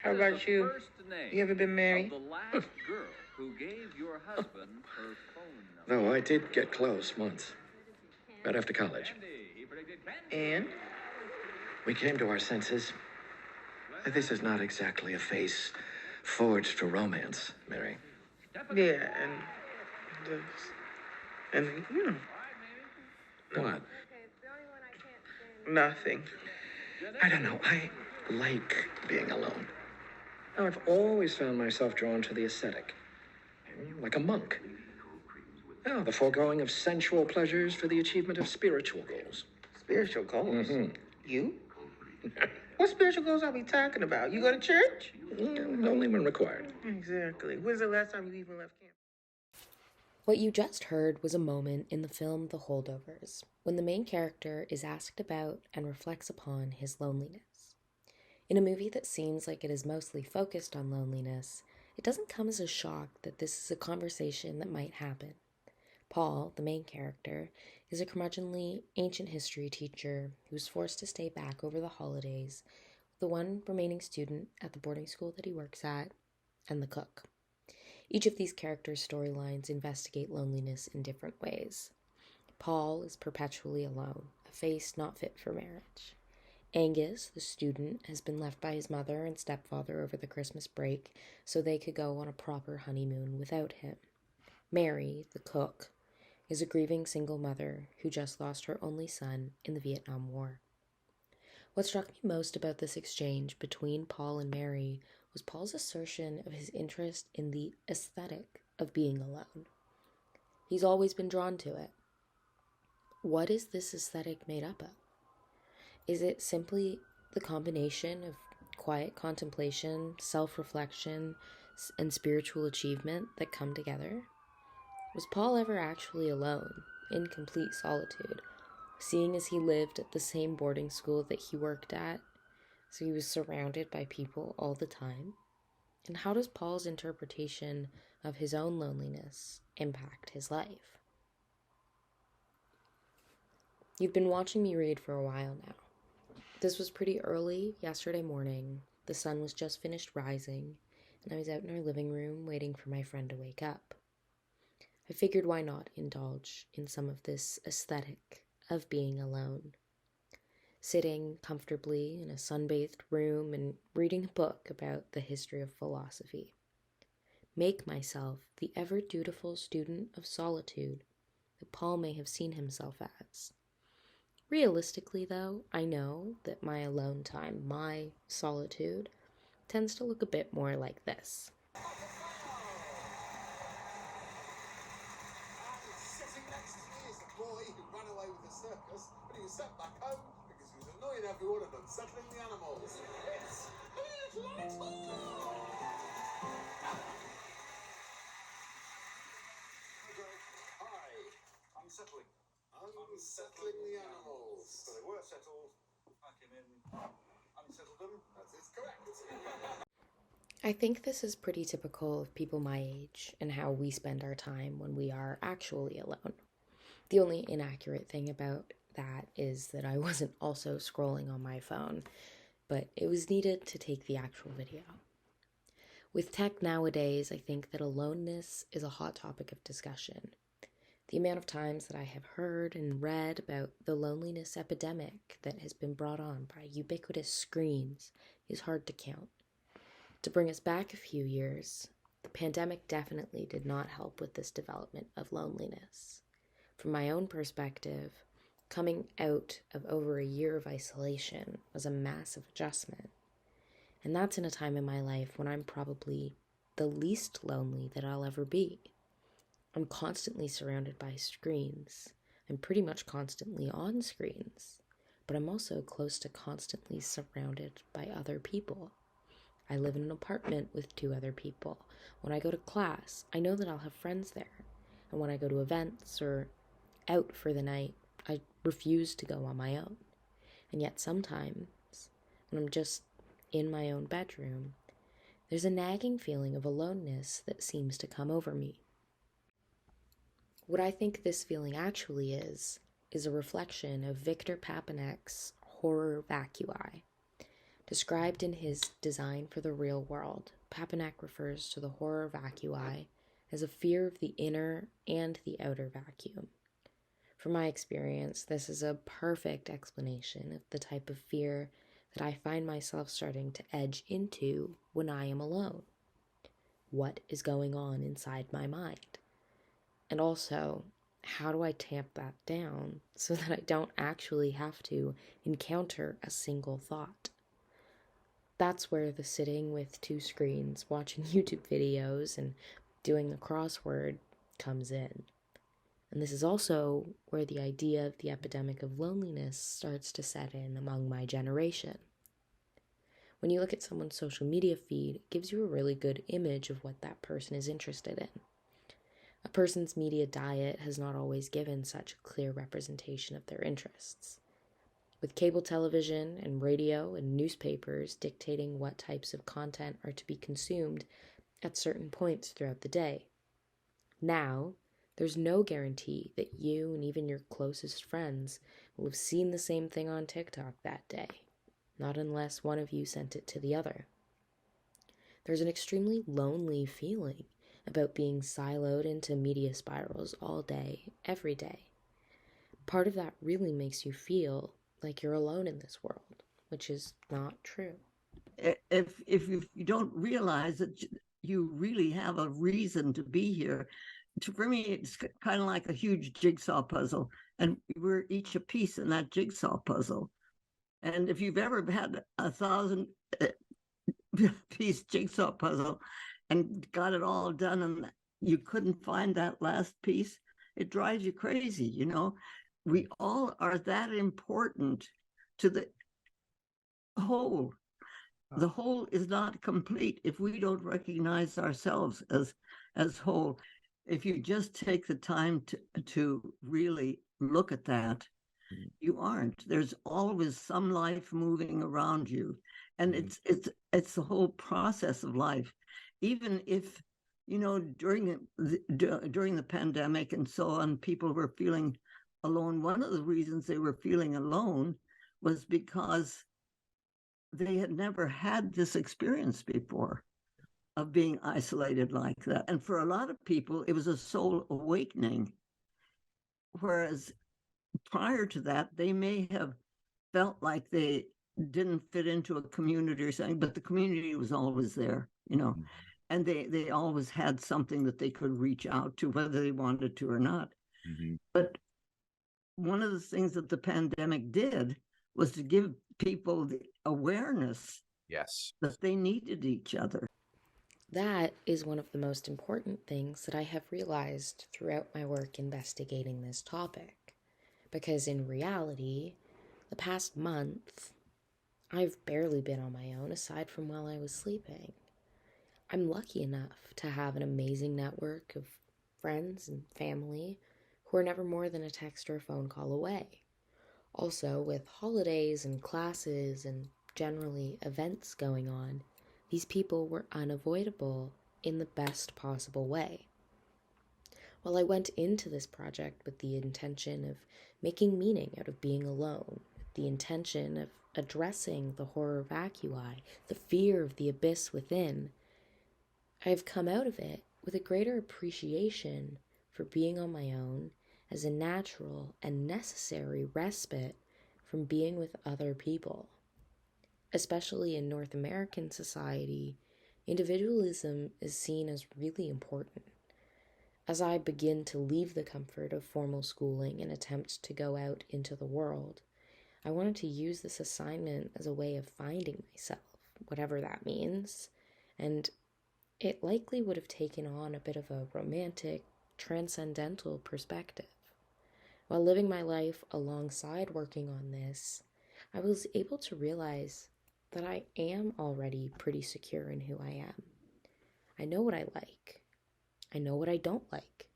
How about you? You ever been married? The last girl who gave your husband her phone number. No, I did get close once. Right after college. And? We came to our senses. This is not exactly a face forged for romance, Mary. Yeah, and you know. What? Nothing. I don't know. I like being alone. Now, I've always found myself drawn to the ascetic. Like a monk. Oh, the foregoing of sensual pleasures for the achievement of spiritual goals. Spiritual goals? Mm-hmm. You? What spiritual goals are we talking about? You go to church? Only when required. Exactly. When's the last time you even left camp? What you just heard was a moment in the film The Holdovers, when the main character is asked about and reflects upon his loneliness. In a movie that seems like it is mostly focused on loneliness, it doesn't come as a shock that this is a conversation that might happen. Paul, the main character, is a curmudgeonly ancient history teacher who is forced to stay back over the holidays, the one remaining student at the boarding school that he works at, and the cook. Each of these characters' storylines investigate loneliness in different ways. Paul is perpetually alone, a face not fit for marriage. Angus, the student, has been left by his mother and stepfather over the Christmas break so they could go on a proper honeymoon without him. Mary, the cook, is a grieving single mother who just lost her only son in the Vietnam War. What struck me most about this exchange between Paul and Mary was Paul's assertion of his interest in the aesthetic of being alone. He's always been drawn to it. What is this aesthetic made up of? Is it simply the combination of quiet contemplation, self-reflection, and spiritual achievement that come together? Was Paul ever actually alone, in complete solitude, seeing as he lived at the same boarding school that he worked at, so he was surrounded by people all the time? And how does Paul's interpretation of his own loneliness impact his life? You've been watching me read for a while now. This was pretty early yesterday morning. The sun was just finished rising, and I was out in our living room waiting for my friend to wake up. I figured why not indulge in some of this aesthetic of being alone. Sitting comfortably in a sun-bathed room and reading a book about the history of philosophy. Make myself the ever-dutiful student of solitude that Paul may have seen himself as. Realistically, though, I know that my alone time, my solitude, tends to look a bit more like this. Sitting next to me is a boy who ran away with the circus, but he was sent back home because he was annoying every one of them, settling the animals. It's a little. Hi, unsettling the animals. So they were settled. I came in, unsettled them. That is correct. I think this is pretty typical of people my age and how we spend our time when we are actually alone. The only inaccurate thing about that is that I wasn't also scrolling on my phone, but it was needed to take the actual video. With tech nowadays, I think that aloneness is a hot topic of discussion. The amount of times that I have heard and read about the loneliness epidemic that has been brought on by ubiquitous screens is hard to count. To bring us back a few years, the pandemic definitely did not help with this development of loneliness. From my own perspective, coming out of over a year of isolation was a massive adjustment. And that's in a time in my life when I'm probably the least lonely that I'll ever be. I'm constantly surrounded by screens. I'm pretty much constantly on screens, but I'm also close to constantly surrounded by other people. I live in an apartment with 2 other people. When I go to class, I know that I'll have friends there. And when I go to events or out for the night, I refuse to go on my own. And yet sometimes, when I'm just in my own bedroom, there's a nagging feeling of aloneness that seems to come over me. What I think this feeling actually is a reflection of Victor Papanek's horror vacui. Described in his Design for the Real World, Papanek refers to the horror vacui as a fear of the inner and the outer vacuum. From my experience, this is a perfect explanation of the type of fear that I find myself starting to edge into when I am alone. What is going on inside my mind? And also, how do I tamp that down so that I don't actually have to encounter a single thought? That's where the sitting with two screens, watching YouTube videos, and doing the crossword comes in. And this is also where the idea of the epidemic of loneliness starts to set in among my generation. When you look at someone's social media feed, it gives you a really good image of what that person is interested in. A person's media diet has not always given such a clear representation of their interests. With cable television and radio and newspapers dictating what types of content are to be consumed at certain points throughout the day. Now, there's no guarantee that you and even your closest friends will have seen the same thing on TikTok that day, not unless one of you sent it to the other. There's an extremely lonely feeling about being siloed into media spirals all day, every day. Part of that really makes you feel like you're alone in this world, which is not true. If you don't realize that you really have a reason to be here, for me, it's kind of like a huge jigsaw puzzle, and we're each a piece in that jigsaw puzzle. And if you've ever had 1,000-piece jigsaw puzzle and got it all done and you couldn't find that last piece, it drives you crazy, you know? We all are that important to the whole. The whole is not complete if we don't recognize ourselves as whole. If you just take the time to really look at that, you aren't. There's always some life moving around you, and it's the whole process of life. Even if, you know, during the pandemic and so on, people were feeling alone. One of the reasons they were feeling alone was because they had never had this experience before of being isolated like that. And for a lot of people, it was a soul awakening. Whereas prior to that, they may have felt like they didn't fit into a community or something, but the community was always there, you know, and they always had something that they could reach out to, whether they wanted to or not. But one of the things that the pandemic did was to give people the awareness that they needed each other. That is one of the most important things that I have realized throughout my work investigating this topic. Because in reality, the past month, I've barely been on my own aside from while I was sleeping. I'm lucky enough to have an amazing network of friends and family who are never more than a text or a phone call away. Also, with holidays and classes and generally events going on, these people were unavoidable in the best possible way. While I went into this project with the intention of making meaning out of being alone, with the intention of addressing the horror vacui, the fear of the abyss within, I have come out of it with a greater appreciation for being on my own as a natural and necessary respite from being with other people. Especially in North American society, individualism is seen as really important. As I begin to leave the comfort of formal schooling and attempt to go out into the world, I wanted to use this assignment as a way of finding myself, whatever that means, and it likely would have taken on a bit of a romantic, transcendental perspective. While living my life alongside working on this, I was able to realize that I am already pretty secure in who I am. I know what I like. I know what I don't like.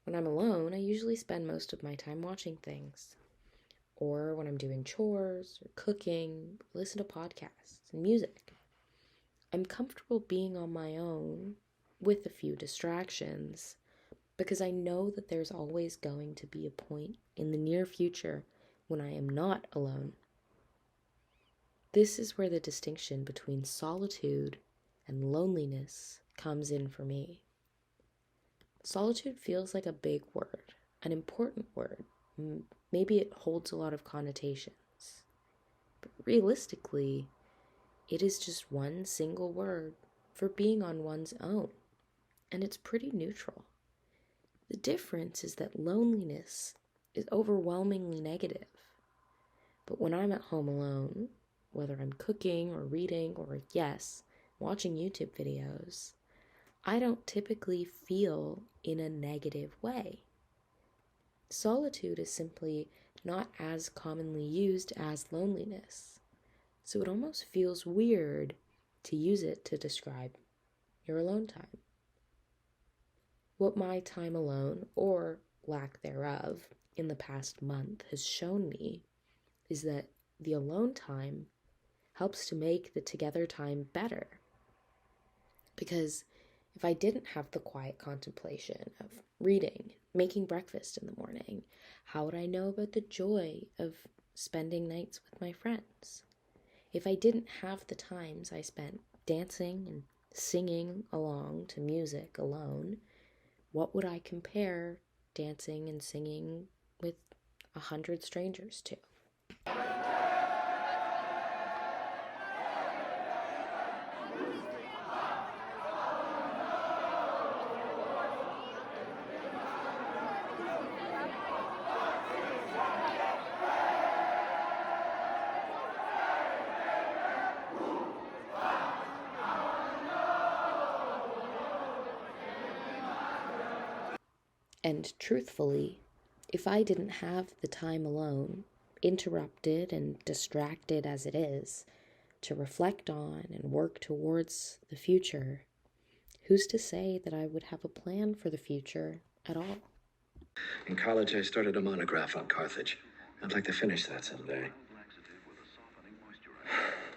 When I'm alone, I usually spend most of my time watching things. Or when I'm doing chores or cooking, listen to podcasts and music. I'm comfortable being on my own with a few distractions because I know that there's always going to be a point in the near future when I am not alone. This is where the distinction between solitude and loneliness comes in for me. Solitude feels like a big word, an important word. Maybe it holds a lot of connotations. But realistically, it is just one single word for being on one's own, and it's pretty neutral. The difference is that loneliness is overwhelmingly negative. But when I'm at home alone, whether I'm cooking or reading or, yes, watching YouTube videos, I don't typically feel in a negative way. Solitude is simply not as commonly used as loneliness, so it almost feels weird to use it to describe your alone time. What my time alone, or lack thereof, in the past month has shown me is that the alone time helps to make the together time better. Because if I didn't have the quiet contemplation of reading, making breakfast in the morning, how would I know about the joy of spending nights with my friends? If I didn't have the times I spent dancing and singing along to music alone, what would I compare dancing and singing with 100 strangers to? And truthfully, if I didn't have the time alone, interrupted and distracted as it is, to reflect on and work towards the future, who's to say that I would have a plan for the future at all? In college, I started a monograph on Carthage. I'd like to finish that someday.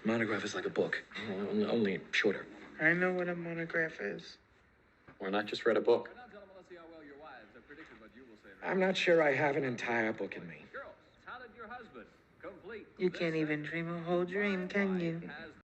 Monograph is like a book, only shorter. I know what a monograph is. Or not just read a book. I'm not sure I have an entire book in me. Girls, how did your husband complete You can't even dream a whole dream, can you? has